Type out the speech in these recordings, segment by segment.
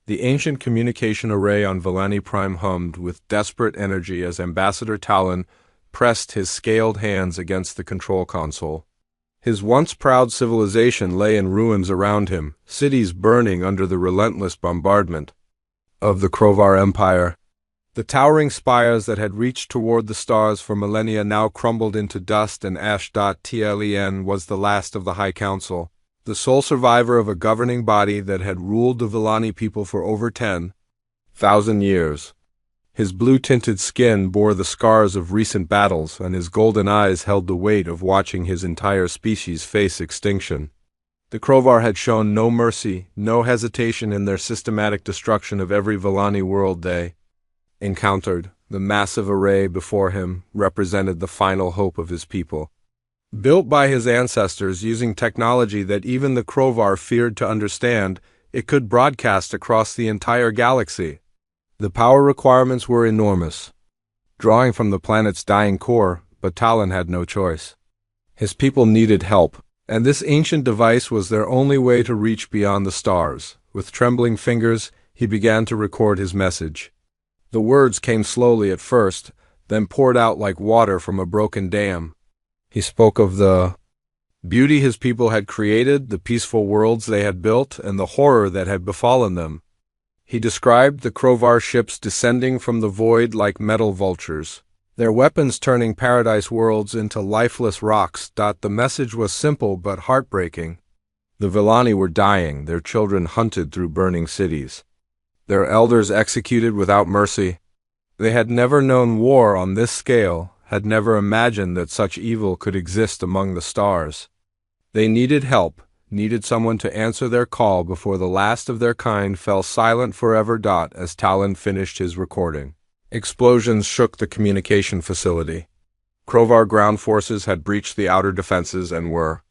The ancient communication array on Villani Prime hummed with desperate energy as Ambassador Talon pressed his scaled hands against the control console. His once proud civilization lay in ruins around him, cities burning under the relentless bombardment of the Krovar Empire. The towering spires that had reached toward the stars for millennia now crumbled into dust and ash. Tlen was the last of the High Council, the sole survivor of a governing body that had ruled the Villani people for over 10,000 years. His blue-tinted skin bore the scars of recent battles, and his golden eyes held the weight of watching his entire species face extinction. The Krovar had shown no mercy, no hesitation in their systematic destruction of every Villani world they encountered. The massive array before him represented the final hope of his people. Built by his ancestors using technology that even the Krovar feared to understand, it could broadcast across the entire galaxy. The power requirements were enormous, drawing from the planet's dying core, but Talon had no choice. His people needed help, and this ancient device was their only way to reach beyond the stars. With trembling fingers, he began to record his message. The words came slowly at first, then poured out like water from a broken dam. He spoke of the beauty his people had created, the peaceful worlds they had built, and the horror that had befallen them. He described the Krovar ships descending from the void like metal vultures, their weapons turning paradise worlds into lifeless rocks. The message was simple but heartbreaking. The Villani were dying, their children hunted through burning cities, their elders executed without mercy. They had never known war on this scale, had never imagined that such evil could exist among the stars. They needed help, needed someone to answer their call before the last of their kind fell silent forever. As Talon finished his recording, explosions shook the communication facility. Krovar ground forces had breached the outer defenses and were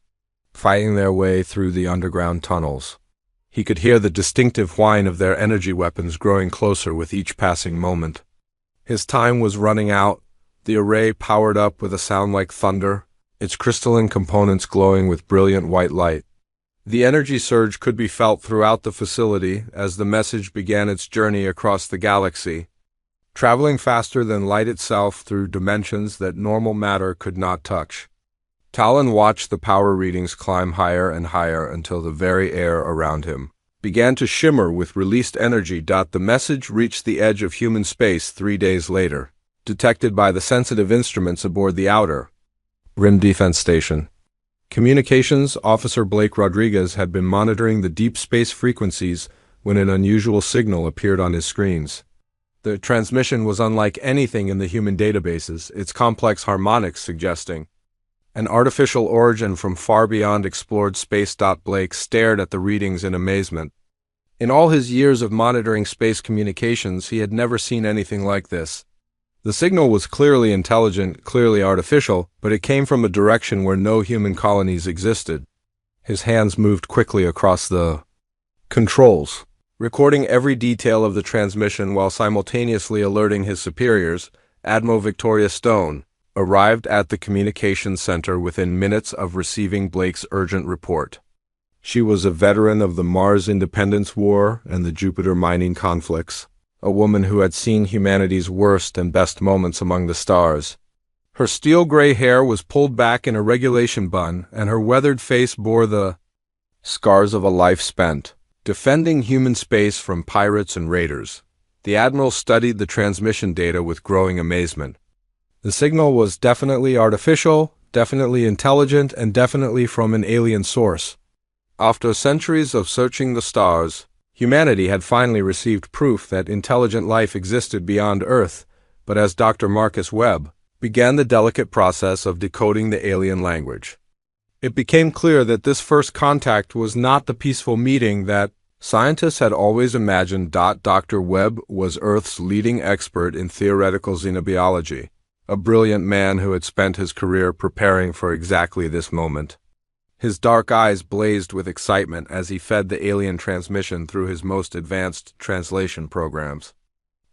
fighting their way through the underground tunnels. He could hear the distinctive whine of their energy weapons growing closer with each passing moment. His time was running out, the array powered up with a sound like thunder, its crystalline components glowing with brilliant white light. The energy surge could be felt throughout the facility as the message began its journey across the galaxy, traveling faster than light itself through dimensions that normal matter could not touch. Talon watched the power readings climb higher and higher until the very air around him began to shimmer with released energy. The message reached the edge of human space 3 days later, detected by the sensitive instruments aboard the outer Rim Defense Station. Communications Officer Blake Rodriguez had been monitoring the deep space frequencies when an unusual signal appeared on his screens. The transmission was unlike anything in the human databases, its complex harmonics suggesting an artificial origin from far beyond explored space. Blake stared at the readings in amazement. In all his years of monitoring space communications, he had never seen anything like this. The signal was clearly intelligent, clearly artificial, but it came from a direction where no human colonies existed. His hands moved quickly across the controls, recording every detail of the transmission while simultaneously alerting his superiors. Admiral Victoria Stone arrived at the communications center within minutes of receiving Blake's urgent report. She was a veteran of the Mars Independence War and the Jupiter mining conflicts, a woman who had seen humanity's worst and best moments among the stars. Her steel-gray hair was pulled back in a regulation bun, and her weathered face bore the scars of a life spent defending human space from pirates and raiders. The Admiral studied the transmission data with growing amazement. The signal was definitely artificial, definitely intelligent, and definitely from an alien source. After centuries of searching the stars, humanity had finally received proof that intelligent life existed beyond Earth, but as Dr. Marcus Webb began the delicate process of decoding the alien language, it became clear that this first contact was not the peaceful meeting that scientists had always imagined. Dr. Webb was Earth's leading expert in theoretical xenobiology, a brilliant man who had spent his career preparing for exactly this moment. His dark eyes blazed with excitement as he fed the alien transmission through his most advanced translation programs.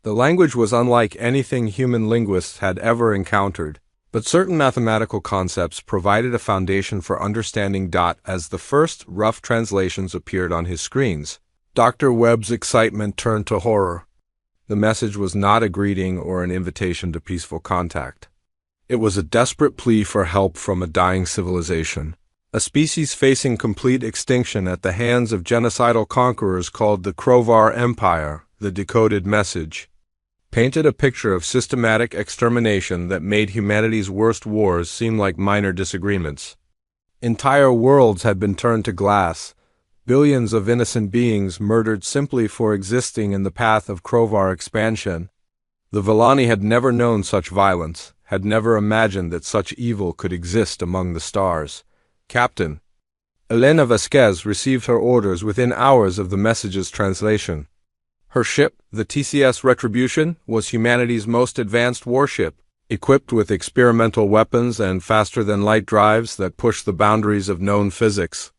The language was unlike anything human linguists had ever encountered, but certain mathematical concepts provided a foundation for understanding. As the first rough translations appeared on his screens, Dr. Webb's excitement turned to horror. The message was not a greeting or an invitation to peaceful contact. It was a desperate plea for help from a dying civilization, a species facing complete extinction at the hands of genocidal conquerors called the Krovar Empire. The decoded message painted a picture of systematic extermination that made humanity's worst wars seem like minor disagreements. Entire worlds had been turned to glass, billions of innocent beings murdered simply for existing in the path of Krovar expansion. The Villani had never known such violence, had never imagined that such evil could exist among the stars. Captain Elena Vasquez received her orders within hours of the message's translation. Her ship, the TCS Retribution, was humanity's most advanced warship, equipped with experimental weapons and faster-than-light drives that pushed the boundaries of known physics.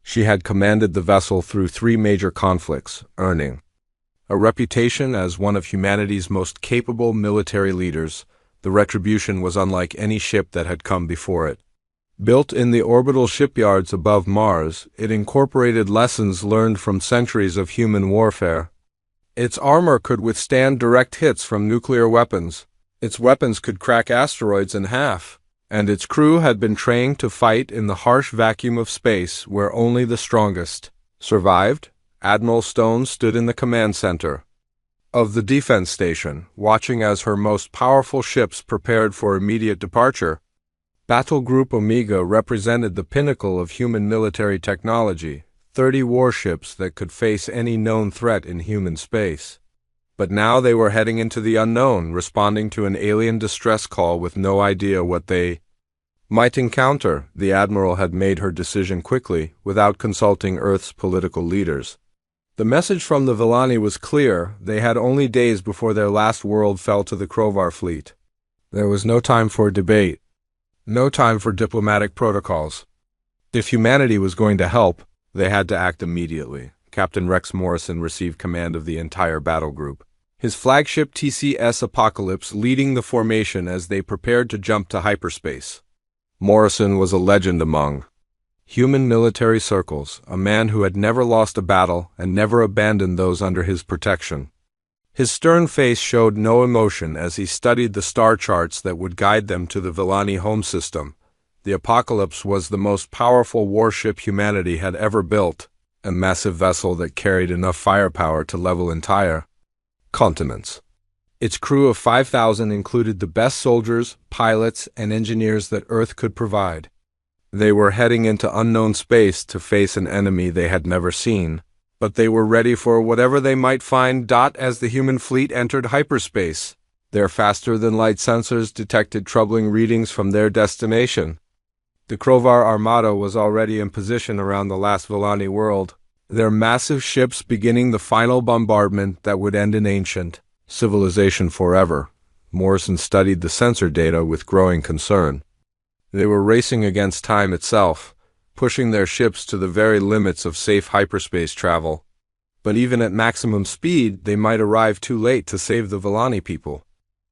She had commanded the vessel through 3 major conflicts, earning a reputation as one of humanity's most capable military leaders. The Retribution was unlike any ship that had come before it. Built in the orbital shipyards above Mars, it incorporated lessons learned from centuries of human warfare. Its armor could withstand direct hits from nuclear weapons. Its weapons could crack asteroids in half. And its crew had been trained to fight in the harsh vacuum of space where only the strongest survived. Admiral Stone stood in the command center of the defense station, watching as her most powerful ships prepared for immediate departure. Battle Group Omega represented the pinnacle of human military technology, 30 warships that could face any known threat in human space. But now they were heading into the unknown, responding to an alien distress call with no idea what they might encounter. The Admiral had made her decision quickly, without consulting Earth's political leaders. The message from the Villani was clear. They had only days before their last world fell to the Krovar fleet. There was no time for debate, no time for diplomatic protocols. If humanity was going to help, they had to act immediately. Captain Rex Morrison received command of the entire battle group, his flagship TCS Apocalypse leading the formation as they prepared to jump to hyperspace. Morrison was a legend among human military circles, a man who had never lost a battle and never abandoned those under his protection. His stern face showed no emotion as he studied the star charts that would guide them to the Villani home system. The Apocalypse was the most powerful warship humanity had ever built, a massive vessel that carried enough firepower to level entire continents. Its crew of 5,000 included the best soldiers, pilots, and engineers that Earth could provide. They were heading into unknown space to face an enemy they had never seen, but they were ready for whatever they might find. As the human fleet entered hyperspace, their faster-than-light sensors detected troubling readings from their destination. The Krovar Armada was already in position around the last Villani world, their massive ships beginning the final bombardment that would end an ancient civilization forever. Morrison studied the sensor data with growing concern. They were racing against time itself, pushing their ships to the very limits of safe hyperspace travel. But even at maximum speed, they might arrive too late to save the Villani people.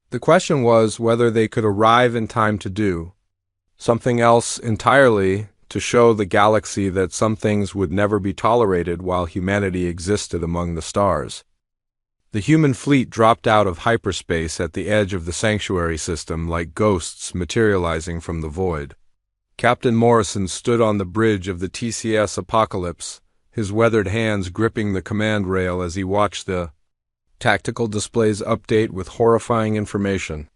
The question was whether they could arrive in time to do something else entirely, to show the galaxy that some things would never be tolerated while humanity existed among the stars. The human fleet dropped out of hyperspace at the edge of the sanctuary system like ghosts materializing from the void. Captain Morrison stood on the bridge of the TCS Apocalypse, his weathered hands gripping the command rail as he watched the tactical displays update with horrifying information.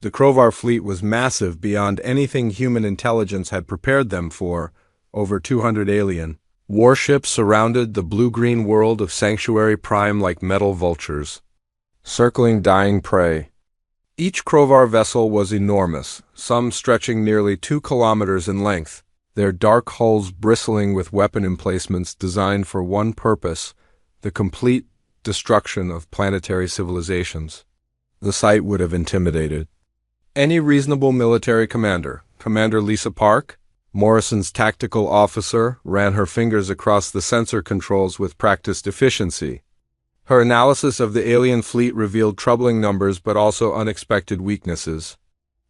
The Krovar fleet was massive beyond anything human intelligence had prepared them for. Over 200 alien warships surrounded the blue-green world of Sanctuary Prime like metal vultures, circling dying prey. Each Krovar vessel was enormous, some stretching nearly 2 kilometers in length, their dark hulls bristling with weapon emplacements designed for one purpose: the complete destruction of planetary civilizations. The sight would have intimidated any reasonable military commander. Commander Lisa Park, Morrison's tactical officer, ran her fingers across the sensor controls with practiced efficiency. Her analysis of the alien fleet revealed troubling numbers but also unexpected weaknesses.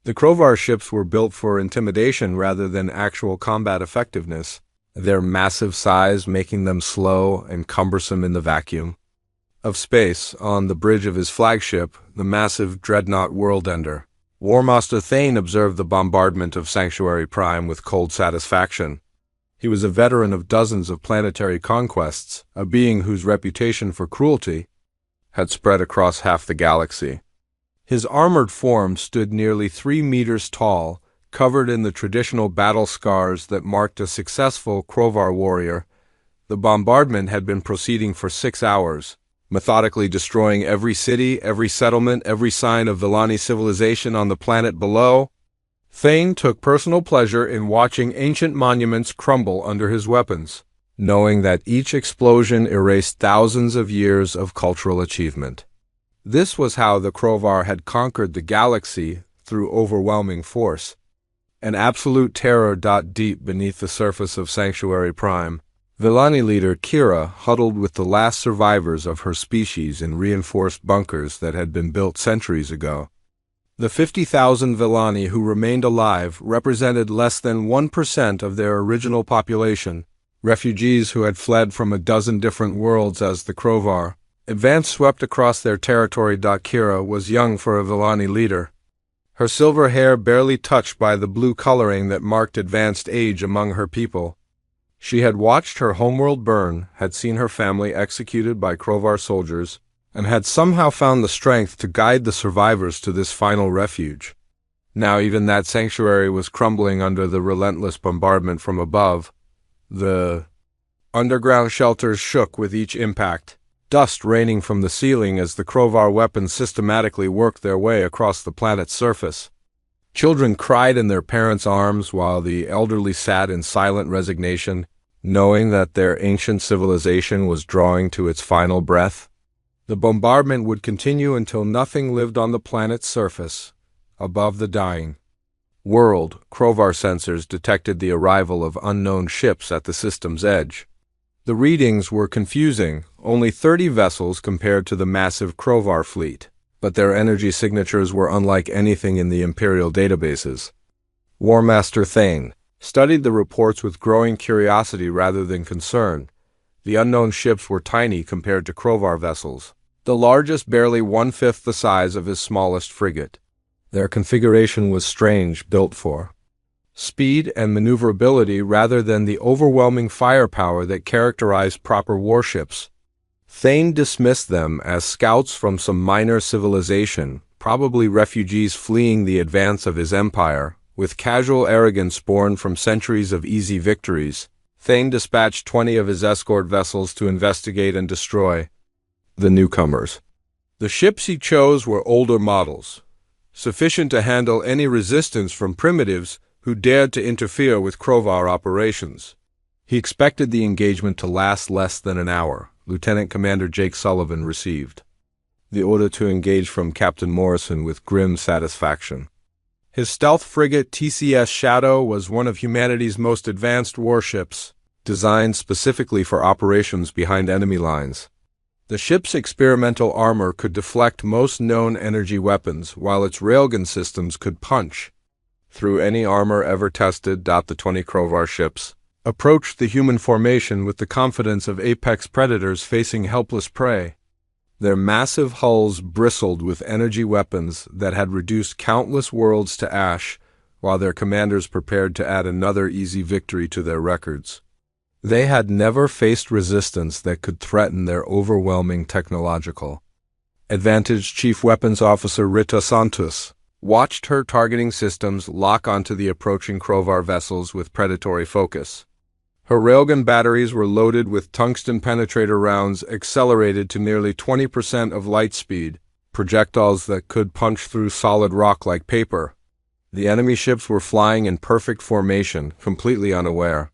The Krovar ships were built for intimidation rather than actual combat effectiveness. their massive size making them slow and cumbersome in the vacuum of space. On the bridge of his flagship, the massive dreadnought Worldender, War Master Thane observed the bombardment of Sanctuary Prime with cold satisfaction. He was a veteran of dozens of planetary conquests, a being whose reputation for cruelty had spread across half the galaxy. His armored form stood nearly 3 meters tall, covered in the traditional battle scars that marked a successful Krovar warrior. The bombardment had been proceeding for 6 hours, methodically destroying every city, every settlement, every sign of Villani civilization on the planet below. Thane took personal pleasure in watching ancient monuments crumble under his weapons, knowing that each explosion erased thousands of years of cultural achievement. This was how the Krovar had conquered the galaxy, through overwhelming force. An absolute terror. Deep beneath the surface of Sanctuary Prime, Villani leader Kira huddled with the last survivors of her species in reinforced bunkers that had been built centuries ago. The 50,000 Villani who remained alive represented less than 1% of their original population, refugees who had fled from a dozen different worlds as the Krovar advance swept across their territory. Kira was young for a Villani leader, her silver hair barely touched by the blue coloring that marked advanced age among her people. She had watched her homeworld burn, had seen her family executed by Krovar soldiers, and had somehow found the strength to guide the survivors to this final refuge. Now even that sanctuary was crumbling under the relentless bombardment from above. The underground shelters shook with each impact, dust raining from the ceiling as the Krovar weapons systematically worked their way across the planet's surface. Children cried in their parents' arms while the elderly sat in silent resignation, knowing that their ancient civilization was drawing to its final breath. The bombardment would continue until nothing lived on the planet's surface, above the dying world. Krovar sensors detected the arrival of unknown ships at the system's edge. The readings were confusing, only 30 vessels compared to the massive Krovar fleet, but their energy signatures were unlike anything in the Imperial databases. War Master Thane studied the reports with growing curiosity rather than concern. The unknown ships were tiny compared to Krovar vessels, the largest barely 1/5 the size of his smallest frigate. Their configuration was strange, built for speed and maneuverability rather than the overwhelming firepower that characterized proper warships. Thane dismissed them as scouts from some minor civilization, probably refugees fleeing the advance of his empire. With casual arrogance born from centuries of easy victories, Thane dispatched 20 of his escort vessels to investigate and destroy the newcomers. The ships he chose were older models, sufficient to handle any resistance from primitives who dared to interfere with Krovar operations. He expected the engagement to last less than an hour. Lieutenant Commander Jake Sullivan received the order to engage from Captain Morrison with grim satisfaction. His stealth frigate TCS Shadow was one of humanity's most advanced warships, designed specifically for operations behind enemy lines. The ship's experimental armor could deflect most known energy weapons, while its railgun systems could punch through any armor ever tested. The 20 Krovar ships approached the human formation with the confidence of apex predators facing helpless prey. Their massive hulls bristled with energy weapons that had reduced countless worlds to ash, while their commanders prepared to add another easy victory to their records. They had never faced resistance that could threaten their overwhelming technological advantage. Chief Weapons Officer Rita Santos watched her targeting systems lock onto the approaching Krovar vessels with predatory focus. Her railgun batteries were loaded with tungsten penetrator rounds accelerated to nearly 20% of light speed, projectiles that could punch through solid rock like paper. The enemy ships were flying in perfect formation, completely unaware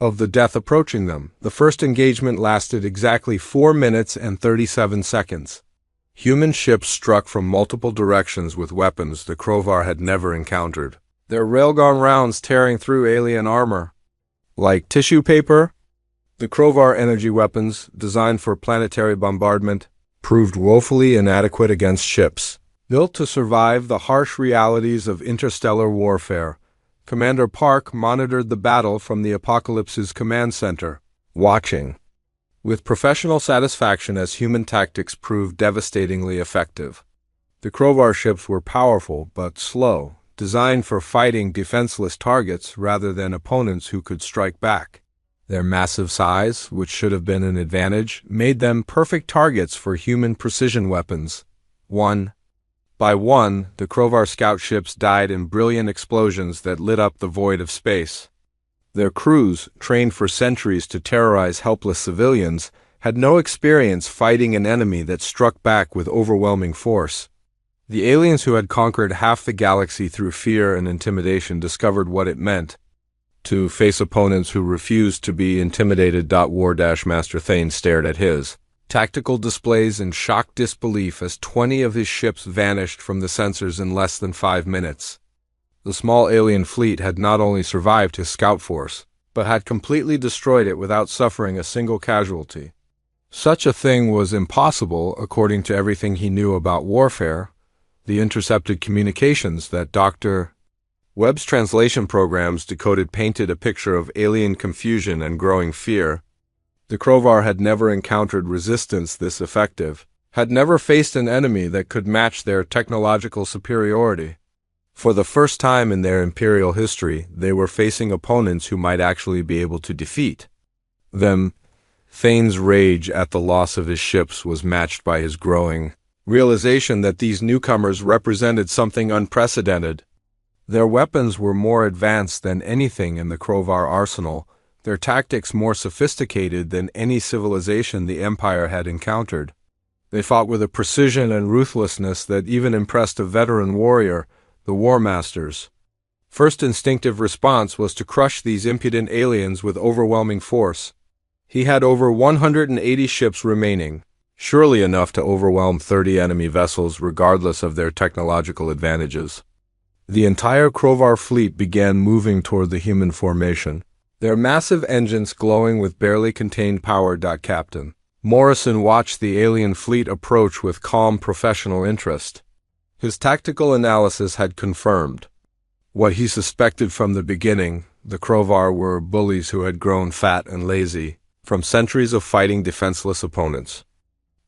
of the death approaching them. The first engagement lasted exactly 4 minutes and 37 seconds. Human ships struck from multiple directions with weapons the Krovar had never encountered, their railgun rounds tearing through alien armor like tissue paper. The Krovar energy weapons, designed for planetary bombardment, proved woefully inadequate against ships built to survive the harsh realities of interstellar warfare. Commander Park monitored the battle from the Apocalypse's command center, watching with professional satisfaction as human tactics proved devastatingly effective. The Crowbar ships were powerful but slow, designed for fighting defenseless targets rather than opponents who could strike back. Their massive size, which should have been an advantage, made them perfect targets for human precision weapons. One by one, the Crowbar scout ships died in brilliant explosions that lit up the void of space. Their crews, trained for centuries to terrorize helpless civilians, had no experience fighting an enemy that struck back with overwhelming force. The aliens who had conquered half the galaxy through fear and intimidation discovered what it meant to face opponents who refused to be intimidated. War-Master Thane stared at his tactical displays in shocked disbelief as 20 of his ships vanished from the sensors in less than 5 minutes. The small alien fleet had not only survived his scout force, but had completely destroyed it without suffering a single casualty. Such a thing was impossible according to everything he knew about warfare. The intercepted communications that Dr. Webb's translation programs decoded painted a picture of alien confusion and growing fear. The Crowbar had never encountered resistance this effective, had never faced an enemy that could match their technological superiority. For the first time in their imperial history, they were facing opponents who might actually be able to defeat them. Thane's rage at the loss of his ships was matched by his growing realization that these newcomers represented something unprecedented. Their weapons were more advanced than anything in the Crowbar arsenal, their tactics more sophisticated than any civilization the Empire had encountered. They fought with a precision and ruthlessness that even impressed a veteran warrior, the War Master's first instinctive response was to crush these impudent aliens with overwhelming force. He had over 180 ships remaining, surely enough to overwhelm 30 enemy vessels regardless of their technological advantages. The entire Crowbar fleet began moving toward the human formation, their massive engines glowing with barely contained power. Captain Morrison watched the alien fleet approach with calm professional interest. His tactical analysis had confirmed what he suspected from the beginning. The Crowbar were bullies who had grown fat and lazy from centuries of fighting defenseless opponents.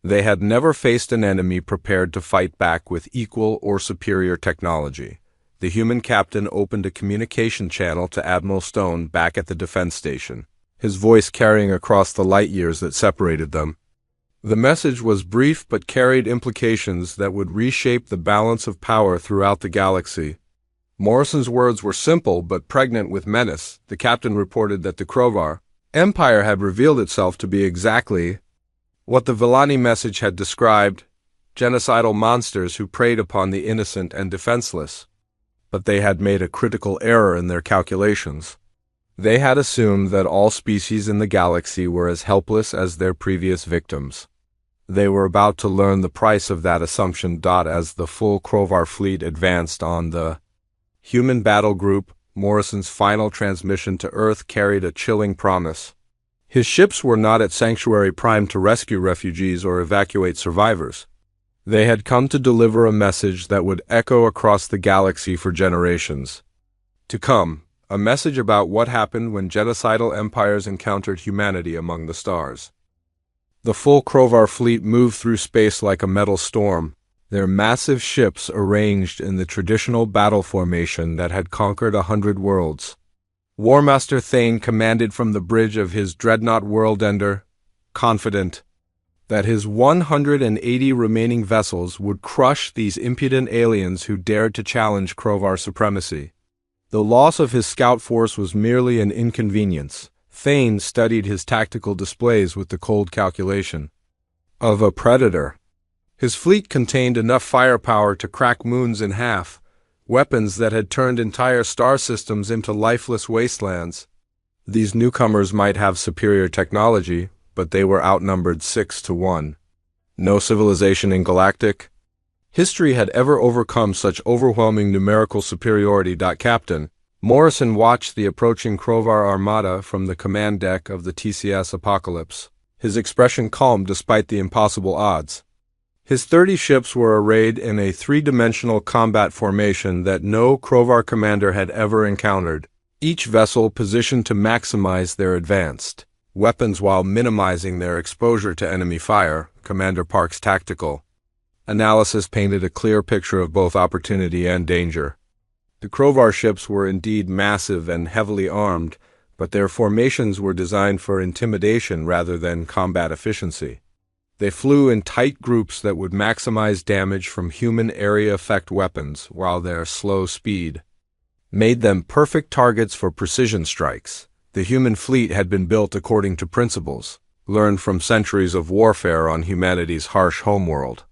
They had never faced an enemy prepared to fight back with equal or superior technology. The human captain opened a communication channel to Admiral Stone back at the defense station, his voice carrying across the light years that separated them. The message was brief but carried implications that would reshape the balance of power throughout the galaxy. Morrison's words were simple but pregnant with menace. The captain reported that the Crowbar Empire had revealed itself to be exactly what the Villani message had described: genocidal monsters who preyed upon the innocent and defenseless. But they had made a critical error in their calculations. They had assumed that all species in the galaxy were as helpless as their previous victims. They were about to learn the price of that assumption. As the full Crowbar fleet advanced on the human battle group, Morrison's final transmission to Earth carried a chilling promise. His ships were not at Sanctuary Prime to rescue refugees or evacuate survivors. They had come to deliver a message that would echo across the galaxy for generations to come, a message about what happened when genocidal empires encountered humanity among the stars. The full Crowbar fleet moved through space like a metal storm, their massive ships arranged in the traditional battle formation that had conquered 100 worlds. War Master Thane commanded from the bridge of his dreadnought Worldender, confident that his 180 remaining vessels would crush these impudent aliens who dared to challenge Crowbar supremacy. The loss of his scout force was merely an inconvenience. Thane studied his tactical displays with the cold calculation of a predator. His fleet contained enough firepower to crack moons in half, weapons that had turned entire star systems into lifeless wastelands. These newcomers might have superior technology, but they were outnumbered 6-1. No civilization in galactic history had ever overcome such overwhelming numerical superiority. Captain Morrison watched the approaching Crowbar armada from the command deck of the TCS Apocalypse, his expression calm despite the impossible odds. His 30 ships were arrayed in a three-dimensional combat formation that no Krovar commander had ever encountered, each vessel positioned to maximize their advanced weapons while minimizing their exposure to enemy fire. Commander Park's tactical analysis painted a clear picture of both opportunity and danger. The Krovar ships were indeed massive and heavily armed, but their formations were designed for intimidation rather than combat efficiency. They flew in tight groups that would maximize damage from human area effect weapons, while their slow speed made them perfect targets for precision strikes. The human fleet had been built according to principles learned from centuries of warfare on humanity's harsh homeworld.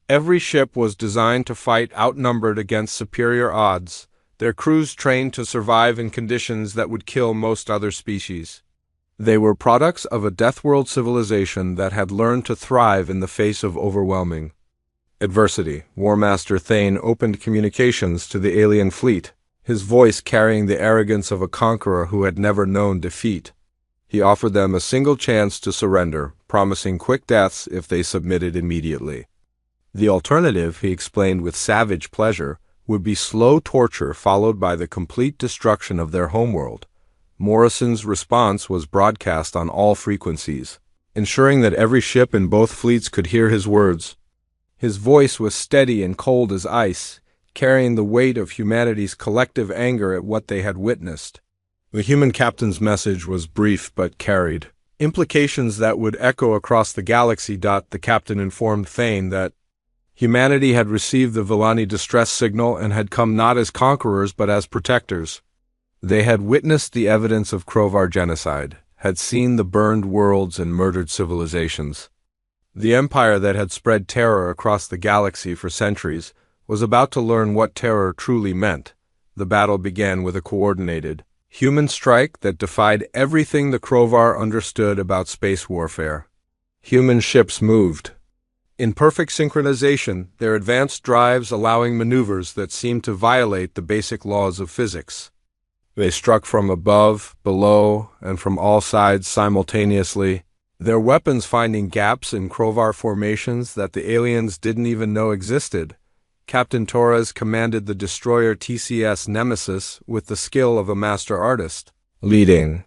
Every ship was designed to fight outnumbered against superior odds, their crews trained to survive in conditions that would kill most other species. They were products of a Deathworld civilization that had learned to thrive in the face of overwhelming adversity. War Master Thane opened communications to the alien fleet, his voice carrying the arrogance of a conqueror who had never known defeat. He offered them a single chance to surrender, promising quick deaths if they submitted immediately. The alternative, he explained with savage pleasure, would be slow torture followed by the complete destruction of their homeworld. Morrison's response was broadcast on all frequencies, ensuring that every ship in both fleets could hear his words. His voice was steady and cold as ice, carrying the weight of humanity's collective anger at what they had witnessed. The human captain's message was brief but carried implications that would echo across the galaxy. The captain informed Thane that humanity had received the Villani distress signal and had come not as conquerors but as protectors. They had witnessed the evidence of Krovar genocide, had seen the burned worlds and murdered civilizations. The empire that had spread terror across the galaxy for centuries was about to learn what terror truly meant. The battle began with a coordinated human strike that defied everything the Krovar understood about space warfare. Human ships moved in perfect synchronization, their advanced drives allowing maneuvers that seemed to violate the basic laws of physics. They struck from above, below, and from all sides simultaneously, their weapons finding gaps in Krovar formations that the aliens didn't even know existed. Captain Torres commanded the destroyer TCS Nemesis with the skill of a master artist, leading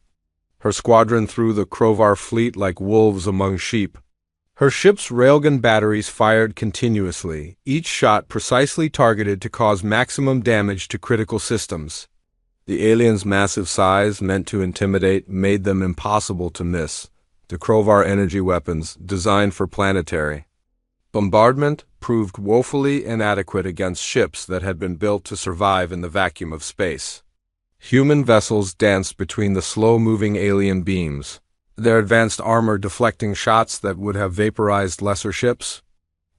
her squadron through the Krovar fleet like wolves among sheep. Her ship's railgun batteries fired continuously, each shot precisely targeted to cause maximum damage to critical systems. The aliens' massive size, meant to intimidate, made them impossible to miss. The Krovar energy weapons, designed for planetary bombardment, proved woefully inadequate against ships that had been built to survive in the vacuum of space. Human vessels danced between the slow-moving alien beams, their advanced armor deflecting shots that would have vaporized lesser ships.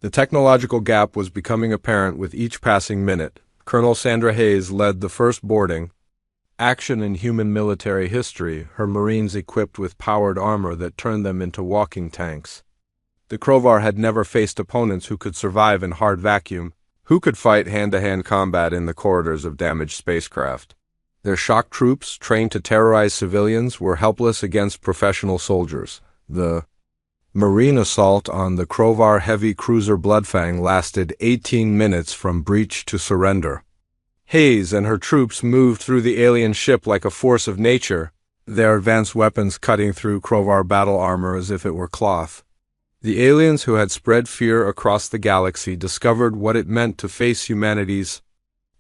The technological gap was becoming apparent with each passing minute. Colonel Sandra Hayes led the first boarding action in human military history, her Marines equipped with powered armor that turned them into walking tanks. The Krovar had never faced opponents who could survive in hard vacuum, who could fight hand-to-hand combat in the corridors of damaged spacecraft. Their shock troops, trained to terrorize civilians, were helpless against professional soldiers. The Marine assault on the Krovar heavy cruiser Bloodfang lasted 18 minutes from breach to surrender. Hayes and her troops moved through the alien ship like a force of nature, their advanced weapons cutting through Krovar battle armor as if it were cloth. The aliens who had spread fear across the galaxy discovered what it meant to face humanity's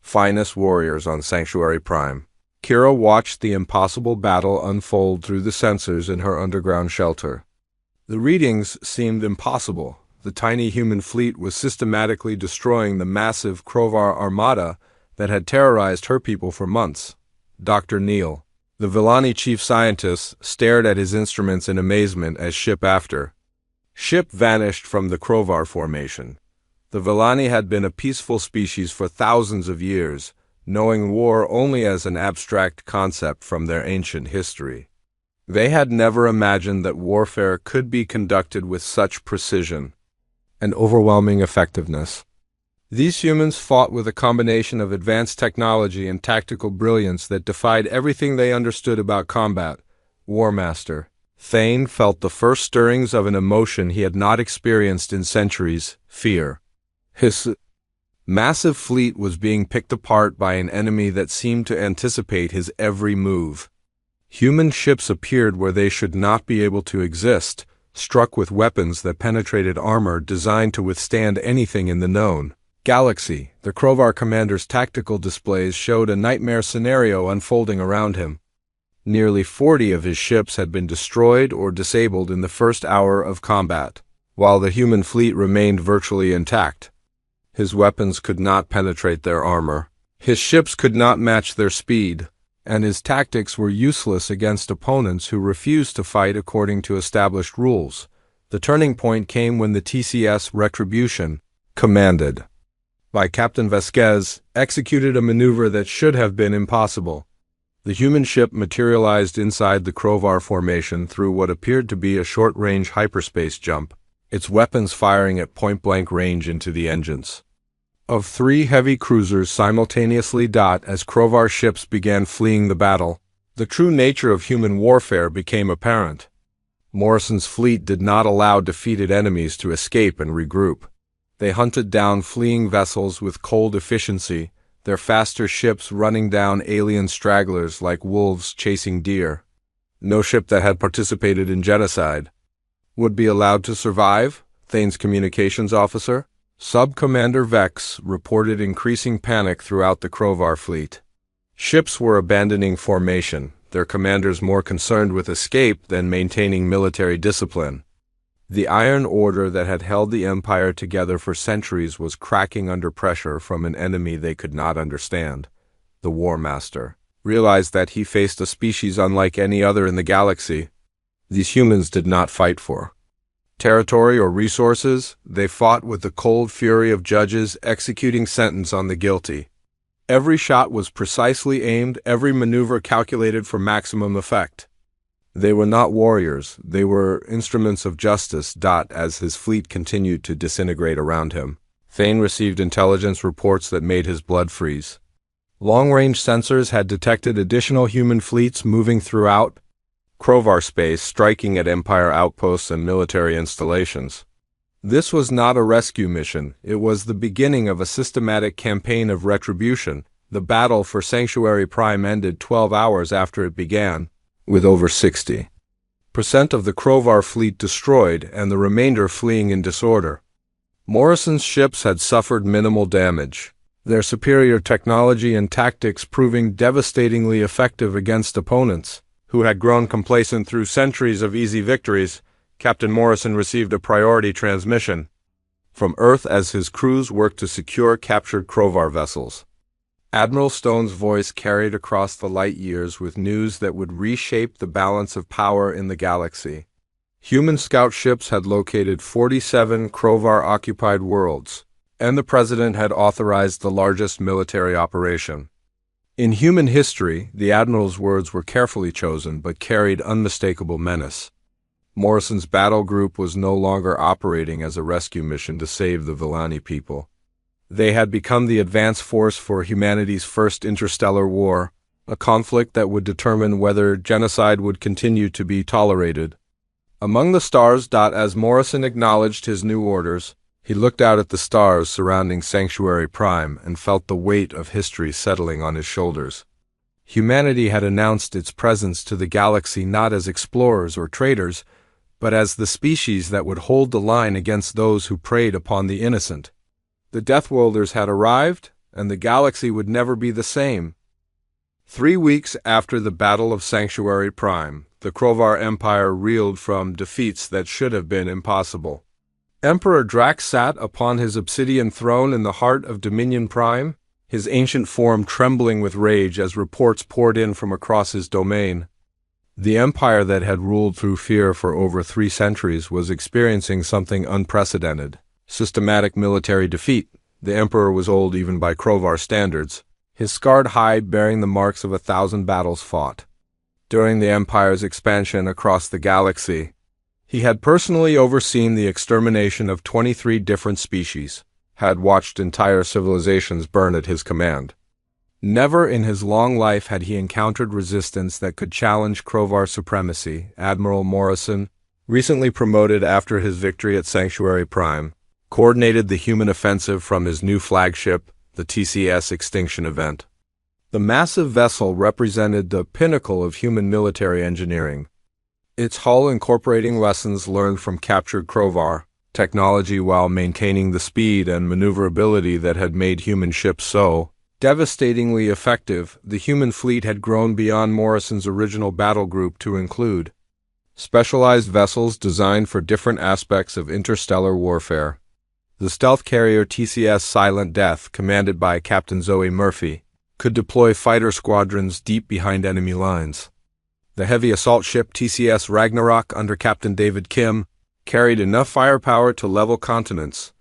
finest warriors on Sanctuary Prime. Kira watched the impossible battle unfold through the sensors in her underground shelter. The readings seemed impossible. The tiny human fleet was systematically destroying the massive Krovar armada that had terrorized her people for months. Dr. Neal, the Villani chief scientist, stared at his instruments in amazement as ship after ship vanished from the Krovar formation. The Villani had been a peaceful species for thousands of years, knowing war only as an abstract concept from their ancient history. They had never imagined that warfare could be conducted with such precision and overwhelming effectiveness. These humans fought with a combination of advanced technology and tactical brilliance that defied everything they understood about combat. War Master Thane felt the first stirrings of an emotion he had not experienced in centuries: fear. His massive fleet was being picked apart by an enemy that seemed to anticipate his every move. Human ships appeared where they should not be able to exist, struck with weapons that penetrated armor designed to withstand anything in the known galaxy. The Krovar commander's tactical displays showed a nightmare scenario unfolding around him. Nearly 40 of his ships had been destroyed or disabled in the first hour of combat, while the human fleet remained virtually intact. His weapons could not penetrate their armor. His ships could not match their speed, and his tactics were useless against opponents who refused to fight according to established rules. The turning point came when the TCS Retribution, commanded by Captain Vasquez, executed a maneuver that should have been impossible. The human ship materialized inside the Krovar formation through what appeared to be a short-range hyperspace jump, its weapons firing at point-blank range into the engines of 3 heavy cruisers simultaneously. As Krovar ships began fleeing the battle, the true nature of human warfare became apparent. Morrison's fleet did not allow defeated enemies to escape and regroup. They hunted down fleeing vessels with cold efficiency, their faster ships running down alien stragglers like wolves chasing deer. No ship that had participated in genocide would be allowed to survive, Thane's communications officer, Sub-Commander Vex, reported increasing panic throughout the Krovar fleet. Ships were abandoning formation, their commanders more concerned with escape than maintaining military discipline. The Iron Order that had held the Empire together for centuries was cracking under pressure from an enemy they could not understand. The War Master realized that he faced a species unlike any other in the galaxy. These humans did not fight for territory or resources. They fought with the cold fury of judges executing sentence on the guilty. Every shot was precisely aimed, every maneuver calculated for maximum effect. They were not warriors, they were instruments of justice. As his fleet continued to disintegrate around him, Thane received intelligence reports that made his blood freeze. Long-range sensors had detected additional human fleets moving throughout Krovar space, striking at Empire outposts and military installations. This was not a rescue mission, it was the beginning of a systematic campaign of retribution. The battle for Sanctuary Prime ended 12 hours after it began, with over 60% of the Krovar fleet destroyed and the remainder fleeing in disorder. Morrison's ships had suffered minimal damage, their superior technology and tactics proving devastatingly effective against opponents who had grown complacent through centuries of easy victories. Captain Morrison received a priority transmission from Earth as his crews worked to secure captured Krovar vessels. Admiral Stone's voice carried across the light years with news that would reshape the balance of power in the galaxy. Human scout ships had located 47 Krovar-occupied worlds, and the President had authorized the largest military operation in human history. The Admiral's words were carefully chosen but carried unmistakable menace. Morrison's battle group was no longer operating as a rescue mission to save the Villani people. They had become the advance force for humanity's first interstellar war, a conflict that would determine whether genocide would continue to be tolerated. Among the stars. As Morrison acknowledged his new orders, he looked out at the stars surrounding Sanctuary Prime and felt the weight of history settling on his shoulders. Humanity had announced its presence to the galaxy not as explorers or traders, but as the species that would hold the line against those who preyed upon the innocent. The Deathworlders had arrived, and the galaxy would never be the same. 3 weeks after the Battle of Sanctuary Prime, the Krovar Empire reeled from defeats that should have been impossible. Emperor Drax sat upon his obsidian throne in the heart of Dominion Prime, his ancient form trembling with rage as reports poured in from across his domain. The empire that had ruled through fear for over 3 centuries was experiencing something unprecedented: systematic military defeat. The Emperor was old even by Krovar standards, his scarred hide bearing the marks of 1,000 battles fought. During the Empire's expansion across the galaxy, he had personally overseen the extermination of 23 different species, had watched entire civilizations burn at his command. Never in his long life had he encountered resistance that could challenge Krovar supremacy. Admiral Morrison, recently promoted after his victory at Sanctuary Prime, coordinated the human offensive from his new flagship, the TCS Extinction Event. The massive vessel represented the pinnacle of human military engineering, its hull incorporating lessons learned from captured Krovar technology while maintaining the speed and maneuverability that had made human ships so devastatingly effective. The human fleet had grown beyond Morrison's original battle group to include specialized vessels designed for different aspects of interstellar warfare. The stealth carrier TCS Silent Death, commanded by Captain Zoe Murphy, could deploy fighter squadrons deep behind enemy lines. The heavy assault ship TCS Ragnarok under Captain David Kim carried enough firepower to level continents.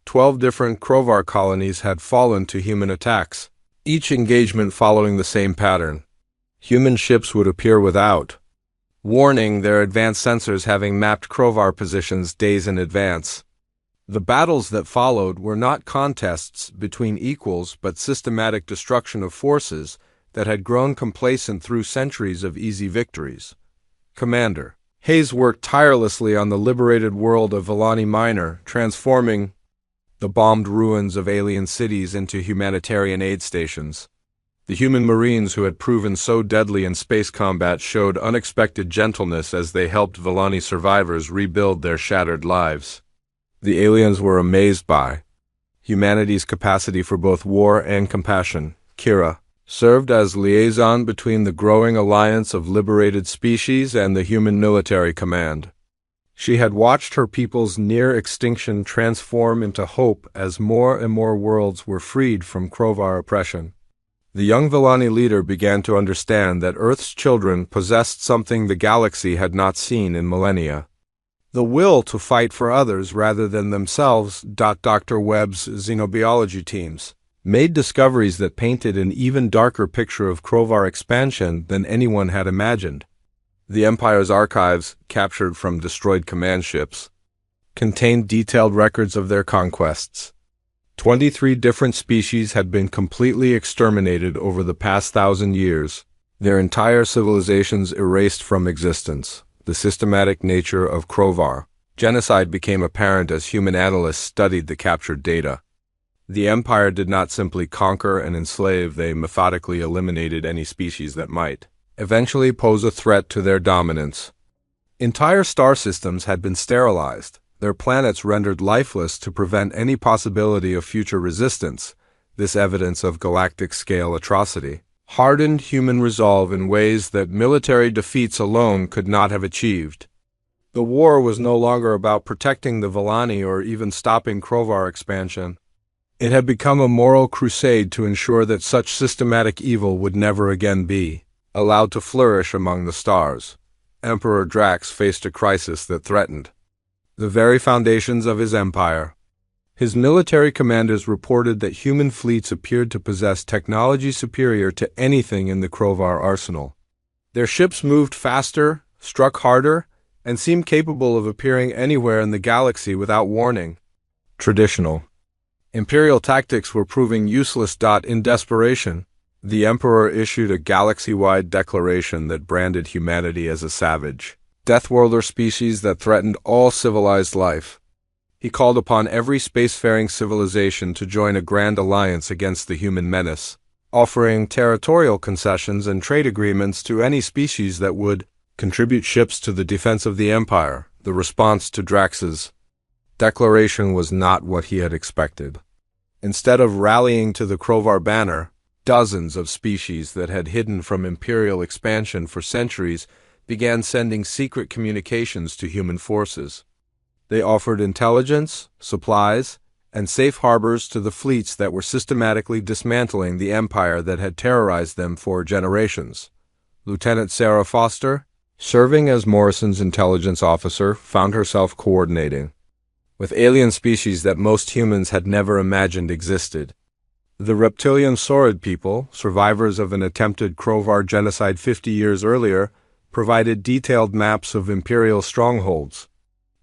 12 different Krovar colonies had fallen to human attacks, each engagement following the same pattern. Human ships would appear without warning, their advanced sensors having mapped Krovar positions days in advance. The battles that followed were not contests between equals but systematic destruction of forces that had grown complacent through centuries of easy victories. Commander Hayes worked tirelessly on the liberated world of Villani Minor, transforming the bombed ruins of alien cities into humanitarian aid stations. The human Marines who had proven so deadly in space combat showed unexpected gentleness as they helped Villani survivors rebuild their shattered lives. The aliens were amazed by humanity's capacity for both war and compassion. Kira served as liaison between the growing alliance of liberated species and the human military command. She had watched her people's near-extinction transform into hope as more and more worlds were freed from Krovar oppression. The young Villani leader began to understand that Earth's children possessed something the galaxy had not seen in millennia: the will to fight for others rather than themselves. Dr. Webb's xenobiology teams made discoveries that painted an even darker picture of Krovar expansion than anyone had imagined. The Empire's archives, captured from destroyed command ships, contained detailed records of their conquests. 23 different species had been completely exterminated over the past 1,000 years, their entire civilizations erased from existence. The systematic nature of Krovar genocide became apparent as human analysts studied the captured data. The Empire did not simply conquer and enslave, they methodically eliminated any species that might eventually pose a threat to their dominance. Entire star systems had been sterilized, their planets rendered lifeless to prevent any possibility of future resistance. This evidence of galactic-scale atrocity hardened human resolve in ways that military defeats alone could not have achieved. The war was no longer about protecting the Villani or even stopping Krovar expansion. It had become a moral crusade to ensure that such systematic evil would never again be allowed to flourish among the stars. Emperor Drax faced a crisis that threatened the very foundations of his empire. His military commanders reported that human fleets appeared to possess technology superior to anything in the Krovar arsenal. Their ships moved faster, struck harder, and seemed capable of appearing anywhere in the galaxy without warning. Traditional Imperial tactics were proving useless. In desperation, the Emperor issued a galaxy-wide declaration that branded humanity as a savage Deathworlder species that threatened all civilized life. He called upon every spacefaring civilization to join a grand alliance against the human menace, offering territorial concessions and trade agreements to any species that would contribute ships to the defense of the Empire. The response to Drax's declaration was not what he had expected. Instead of rallying to the Krovar banner, dozens of species that had hidden from Imperial expansion for centuries began sending secret communications to human forces. They offered intelligence, supplies, and safe harbors to the fleets that were systematically dismantling the empire that had terrorized them for generations. Lieutenant Sarah Foster, serving as Morrison's intelligence officer, found herself coordinating with alien species that most humans had never imagined existed. The reptilian Saurid people, survivors of an attempted Krovar genocide 50 years earlier, provided detailed maps of Imperial strongholds.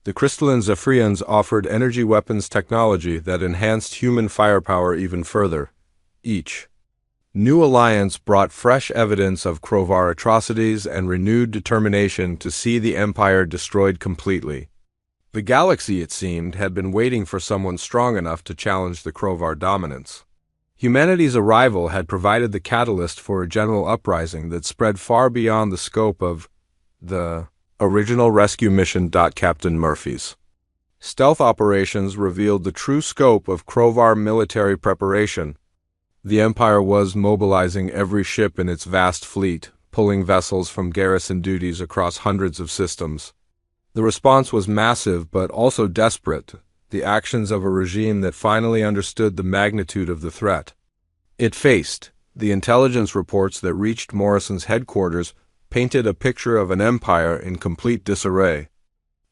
The crystalline Zephyrians offered energy weapons technology that enhanced human firepower even further. Each New alliance brought fresh evidence of Krovar atrocities and renewed determination to see the Empire destroyed completely. The galaxy, it seemed, had been waiting for someone strong enough to challenge the Krovar dominance. Humanity's arrival had provided the catalyst for a general uprising that spread far beyond the scope of the original rescue mission. Captain Murphy's stealth operations revealed the true scope of Krovar military preparation. The Empire was mobilizing every ship in its vast fleet, pulling vessels from garrison duties across hundreds of systems. The response was massive but also desperate, the actions of a regime that finally understood the magnitude of the threat it faced. The intelligence reports that reached Morrison's headquarters painted a picture of an empire in complete disarray.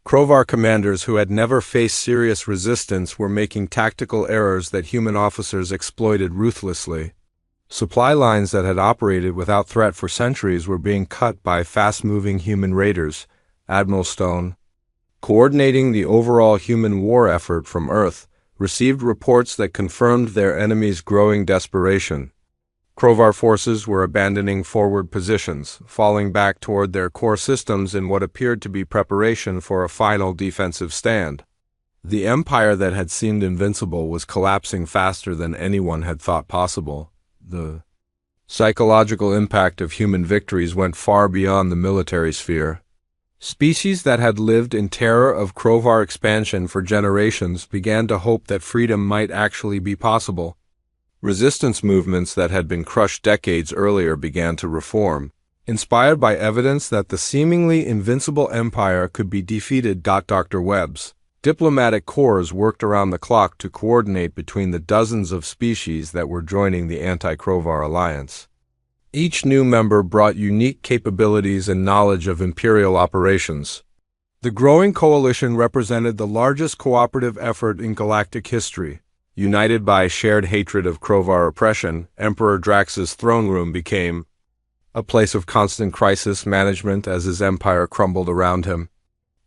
Krovar commanders who had never faced serious resistance were making tactical errors that human officers exploited ruthlessly. Supply lines that had operated without threat for centuries were being cut by fast-moving human raiders. Admiral Stone, coordinating the overall human war effort from Earth, received reports that confirmed their enemies' growing desperation. Krovar forces were abandoning forward positions, falling back toward their core systems in what appeared to be preparation for a final defensive stand. The empire that had seemed invincible was collapsing faster than anyone had thought possible. The psychological impact of human victories went far beyond the military sphere. Species that had lived in terror of Krovar expansion for generations began to hope that freedom might actually be possible. Resistance movements that had been crushed decades earlier began to reform, inspired by evidence that the seemingly invincible empire could be defeated. Dr. Webb's diplomatic corps worked around the clock to coordinate between the dozens of species that were joining the anti-Krovar alliance. Each new member brought unique capabilities and knowledge of Imperial operations. The growing coalition represented the largest cooperative effort in galactic history. United by shared hatred of Krovar oppression, Emperor Drax's throne room became a place of constant crisis management as his empire crumbled around him.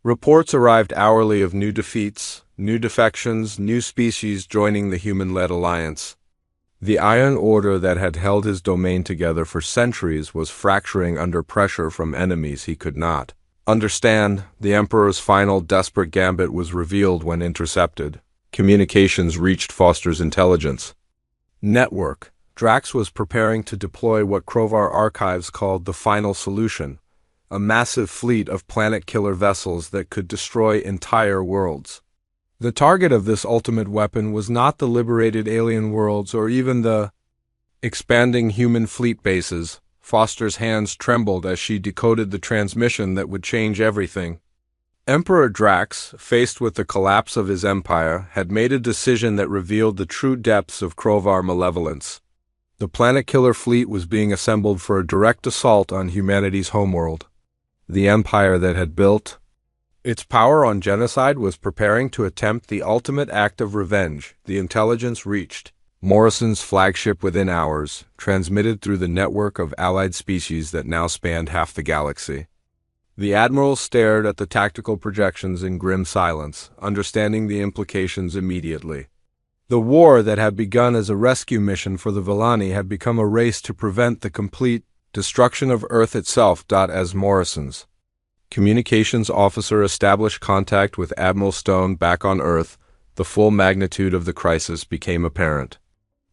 Reports arrived hourly of new defeats, new defections, new species joining the human-led alliance. The Iron Order that had held his domain together for centuries was fracturing under pressure from enemies he could not understand. The Emperor's final desperate gambit was revealed when intercepted. Communications reached Foster's intelligence network. Drax was preparing to deploy what Krovar archives called the final solution, a massive fleet of planet-killer vessels that could destroy entire worlds. The target of this ultimate weapon was not the liberated alien worlds or even the expanding human fleet bases. Foster's hands trembled as she decoded the transmission that would change everything. Emperor Drax, faced with the collapse of his empire, had made a decision that revealed the true depths of Krovar malevolence. The planet-killer fleet was being assembled for a direct assault on humanity's homeworld. The empire that had built its power on genocide was preparing to attempt the ultimate act of revenge. The intelligence reached Morrison's flagship within hours, transmitted through the network of allied species that now spanned half the galaxy. The Admiral stared at the tactical projections in grim silence, understanding the implications immediately. The war that had begun as a rescue mission for the Villani had become a race to prevent the complete destruction of Earth itself. As Morrison's communications officer established contact with Admiral Stone back on Earth, the full magnitude of the crisis became apparent.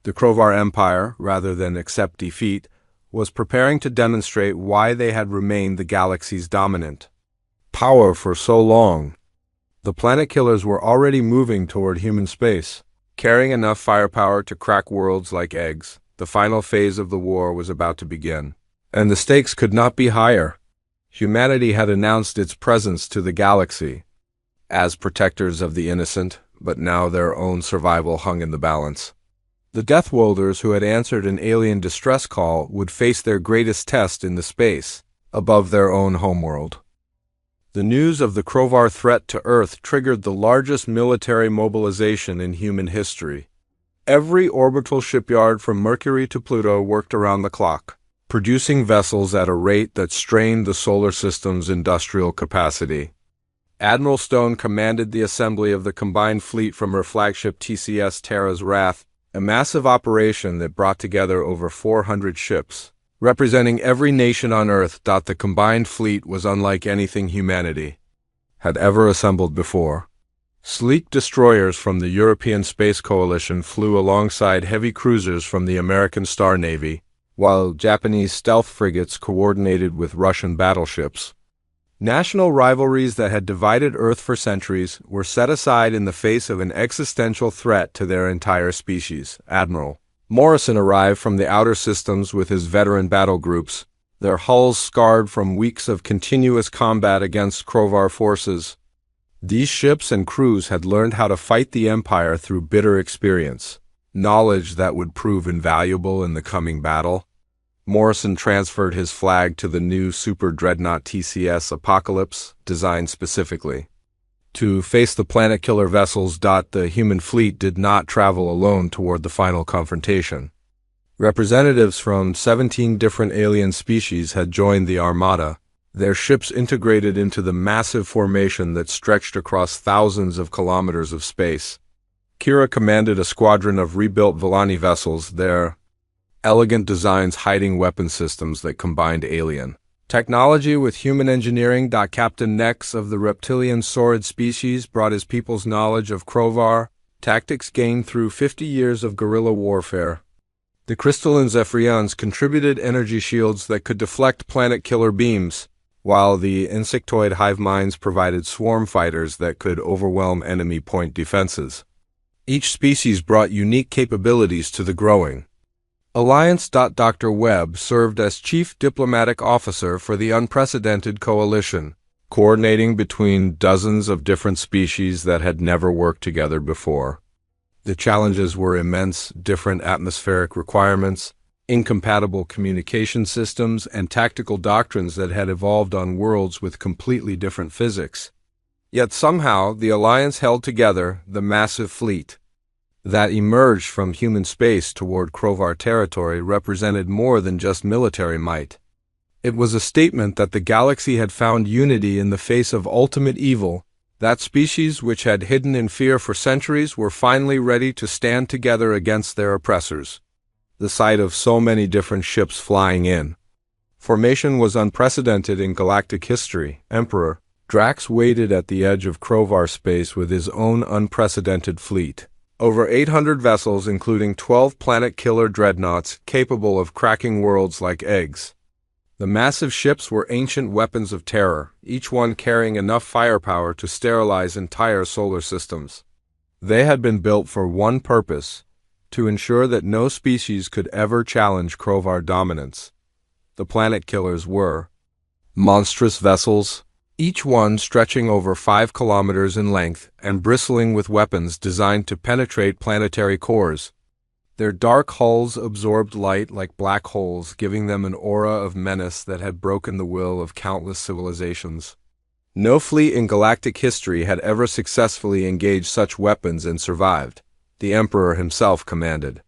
The Krovar Empire, rather than accept defeat, was preparing to demonstrate why they had remained the galaxy's dominant power for so long. The planet killers were already moving toward human space, carrying enough firepower to crack worlds like eggs. The final phase of the war was about to begin, and the stakes could not be higher. Humanity had announced its presence to the galaxy as protectors of the innocent, but now their own survival hung in the balance. The Deathworlders who had answered an alien distress call would face their greatest test in the space above their own homeworld. The news of the Krovar threat to Earth triggered the largest military mobilization in human history. Every orbital shipyard from Mercury to Pluto worked around the clock, producing vessels at a rate that strained the solar system's industrial capacity. Admiral Stone commanded the assembly of the combined fleet from her flagship TCS Terra's Wrath, a massive operation that brought together over 400 ships, representing every nation on Earth. The combined fleet was unlike anything humanity had ever assembled before. Sleek destroyers from the European Space Coalition flew alongside heavy cruisers from the American Star Navy, while Japanese stealth frigates coordinated with Russian battleships. National rivalries that had divided Earth for centuries were set aside in the face of an existential threat to their entire species. Admiral Morrison arrived from the outer systems with his veteran battle groups, their hulls scarred from weeks of continuous combat against Krovar forces. These ships and crews had learned how to fight the Empire through bitter experience, knowledge that would prove invaluable in the coming battle. Morrison transferred his flag to the new Super Dreadnought TCS Apocalypse, designed specifically to face the planet-killer vessels. The human fleet did not travel alone toward the final confrontation. Representatives from 17 different alien species had joined the Armada, their ships integrated into the massive formation that stretched across thousands of kilometers of space. Kira commanded a squadron of rebuilt Volani vessels, their elegant designs hiding weapon systems that combined alien technology with human engineering. Captain Nex of the reptilian saurid species brought his people's knowledge of Krovar tactics gained through 50 years of guerrilla warfare. The crystalline Zephyrians contributed energy shields that could deflect planet-killer beams, while the insectoid hive minds provided swarm fighters that could overwhelm enemy point defenses. Each species brought unique capabilities to the growing alliance. Dr. Webb served as chief diplomatic officer for the unprecedented coalition, coordinating between dozens of different species that had never worked together before. The challenges were immense: different atmospheric requirements, incompatible communication systems, and tactical doctrines that had evolved on worlds with completely different physics. Yet somehow the Alliance held together. The massive fleet that emerged from human space toward Krovar territory represented more than just military might. It was a statement that the galaxy had found unity in the face of ultimate evil. That species which had hidden in fear for centuries were finally ready to stand together against their oppressors. The sight of so many different ships flying in formation was unprecedented in galactic history. Emperor Drax waited at the edge of Krovar space with his own unprecedented fleet. Over 800 vessels, including 12 planet-killer dreadnoughts capable of cracking worlds like eggs. The massive ships were ancient weapons of terror, each one carrying enough firepower to sterilize entire solar systems. They had been built for one purpose: to ensure that no species could ever challenge Krovar dominance. The planet killers were monstrous vessels, each one stretching over 5 kilometers in length and bristling with weapons designed to penetrate planetary cores. Their dark hulls absorbed light like black holes, giving them an aura of menace that had broken the will of countless civilizations. No fleet in galactic history had ever successfully engaged such weapons and survived. The Emperor himself commanded.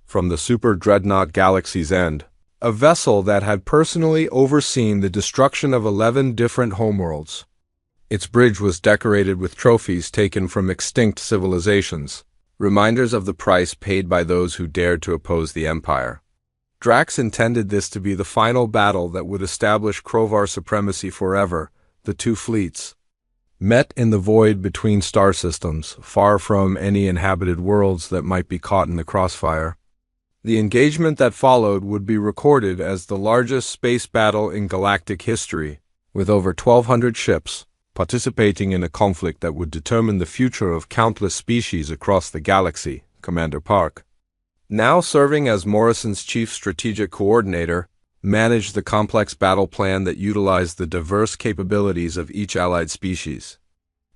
From the Super Dreadnought Galaxy's End, a vessel that had personally overseen the destruction of 11 different homeworlds. Its bridge was decorated with trophies taken from extinct civilizations, reminders of the price paid by those who dared to oppose the Empire. Drax intended this to be the final battle that would establish Krovar supremacy forever. The two fleets met in the void between star systems, far from any inhabited worlds that might be caught in the crossfire. The engagement that followed would be recorded as the largest space battle in galactic history, with over 1,200 ships participating in a conflict that would determine the future of countless species across the galaxy. Commander Park, now serving as Morrison's chief strategic coordinator, managed the complex battle plan that utilized the diverse capabilities of each allied species.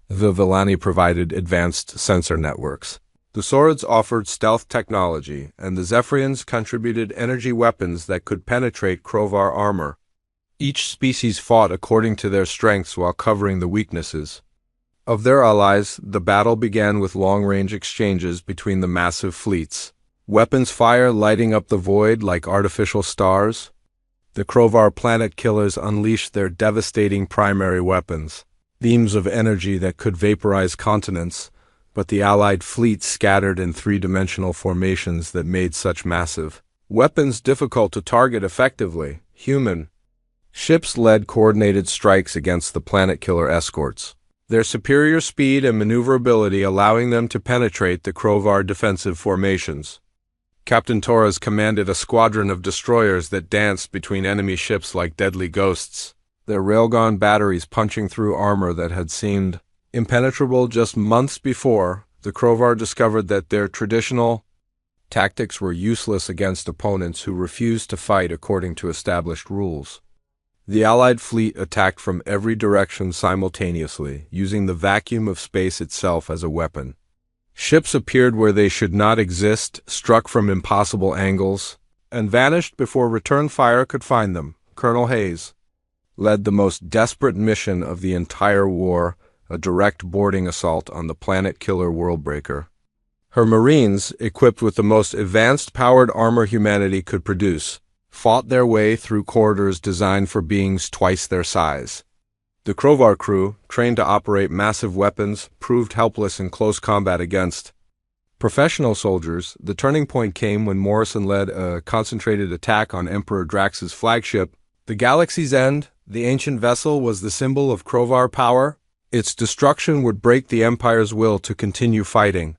The Volani provided advanced sensor networks. The Saurids offered stealth technology, and the Zephyrians contributed energy weapons that could penetrate Krovar armor. Each species fought according to their strengths while covering the weaknesses of their allies. The battle began with long-range exchanges between the massive fleets, weapons fire lighting up the void like artificial stars. The Krovar planet killers unleashed their devastating primary weapons, beams of energy that could vaporize continents, but the Allied fleet scattered in three-dimensional formations that made such massive weapons difficult to target effectively. Human ships led coordinated strikes against the planet-killer escorts, their superior speed and maneuverability allowing them to penetrate the Krovar defensive formations. Captain Torres commanded a squadron of destroyers that danced between enemy ships like deadly ghosts, their railgun batteries punching through armor that had seemed impenetrable just months before. The Krovar discovered that their traditional tactics were useless against opponents who refused to fight according to established rules. The Allied fleet attacked from every direction simultaneously, using the vacuum of space itself as a weapon. Ships appeared where they should not exist, struck from impossible angles, and vanished before return fire could find them. Colonel Hayes led the most desperate mission of the entire war, a direct boarding assault on the planet-killer Worldbreaker. Her Marines, equipped with the most advanced powered armor humanity could produce, fought their way through corridors designed for beings twice their size. The Krovar crew, trained to operate massive weapons, proved helpless in close combat against professional soldiers. The turning point came when Morrison led a concentrated attack on Emperor Drax's flagship, the Galaxy's End. The ancient vessel was the symbol of Krovar power. Its destruction would break the Empire's will to continue fighting.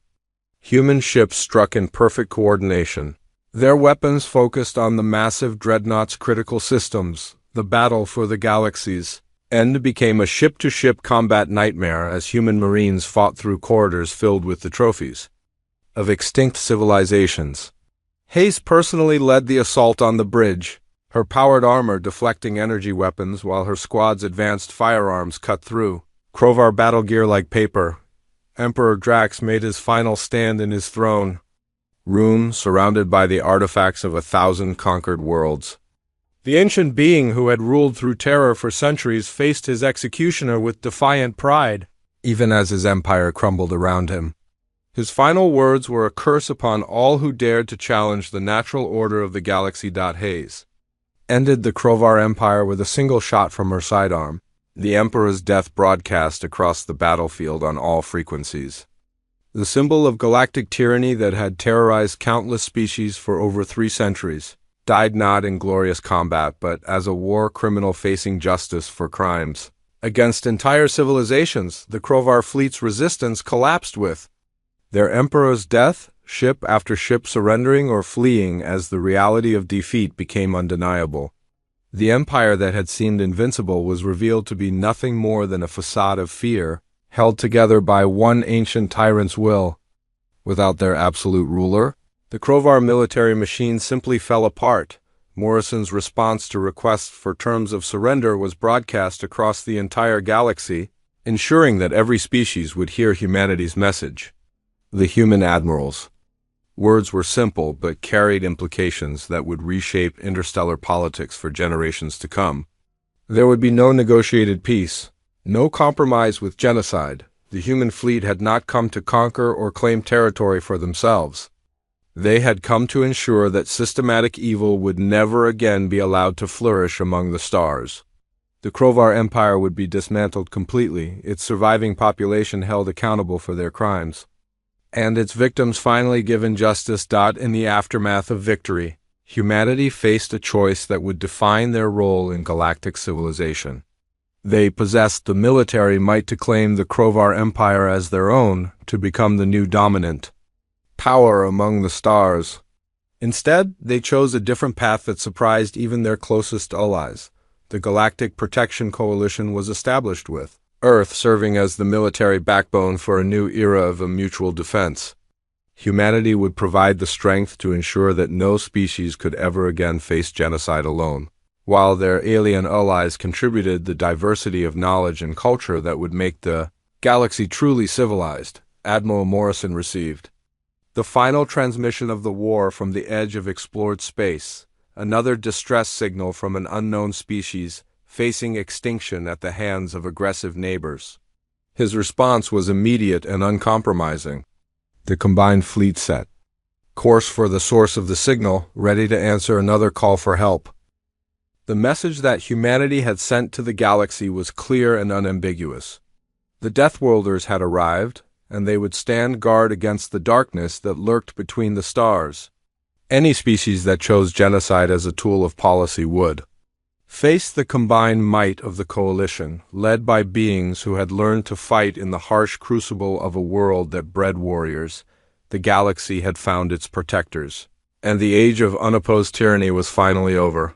Human ships struck in perfect coordination. Their weapons focused on the massive dreadnought's critical systems. The battle for the Galaxy's End became a ship-to-ship combat nightmare as human marines fought through corridors filled with the trophies of extinct civilizations. Hayes personally led the assault on the bridge, her powered armor deflecting energy weapons while her squad's advanced firearms cut through Krovar battle gear like paper. Emperor Drax made his final stand in his throne room, surrounded by the artifacts of 1,000 conquered worlds. The ancient being who had ruled through terror for centuries faced his executioner with defiant pride, even as his empire crumbled around him. His final words were a curse upon all who dared to challenge the natural order of the galaxy. Hayes ended the Krovar Empire with a single shot from her sidearm, the Emperor's death broadcast across the battlefield on all frequencies. The symbol of galactic tyranny that had terrorized countless species for over 3 centuries died not in glorious combat, but as a war criminal facing justice for crimes against entire civilizations. The Krovar fleet's resistance collapsed with their Emperor's death, ship after ship surrendering or fleeing as the reality of defeat became undeniable. The empire that had seemed invincible was revealed to be nothing more than a facade of fear, held together by one ancient tyrant's will. Without their absolute ruler, the Krovar military machine simply fell apart. Morrison's response to requests for terms of surrender was broadcast across the entire galaxy, ensuring that every species would hear humanity's message. The human admirals. Words were simple but carried implications that would reshape interstellar politics for generations to come. There would be no negotiated peace, no compromise with genocide. The human fleet had not come to conquer or claim territory for themselves. They had come to ensure that systematic evil would never again be allowed to flourish among the stars. The Krovar Empire would be dismantled completely, its surviving population held accountable for their crimes, and its victims finally given justice. In the aftermath of victory, humanity faced a choice that would define their role in galactic civilization. They possessed the military might to claim the Krovar Empire as their own, to become the new dominant power among the stars. Instead, they chose a different path that surprised even their closest allies. The Galactic Protection Coalition was established with Earth serving as the military backbone for a new era of mutual defense. Humanity would provide the strength to ensure that no species could ever again face genocide alone, while their alien allies contributed the diversity of knowledge and culture that would make the galaxy truly civilized. Admiral Morrison received the final transmission of the war from the edge of explored space, another distress signal from an unknown species facing extinction at the hands of aggressive neighbors. His response was immediate and uncompromising. The combined fleet set course for the source of the signal, ready to answer another call for help. The message that humanity had sent to the galaxy was clear and unambiguous. The Deathworlders had arrived, and they would stand guard against the darkness that lurked between the stars. Any species that chose genocide as a tool of policy would face the combined might of the coalition, led by beings who had learned to fight in the harsh crucible of a world that bred warriors. The galaxy had found its protectors, and the age of unopposed tyranny was finally over.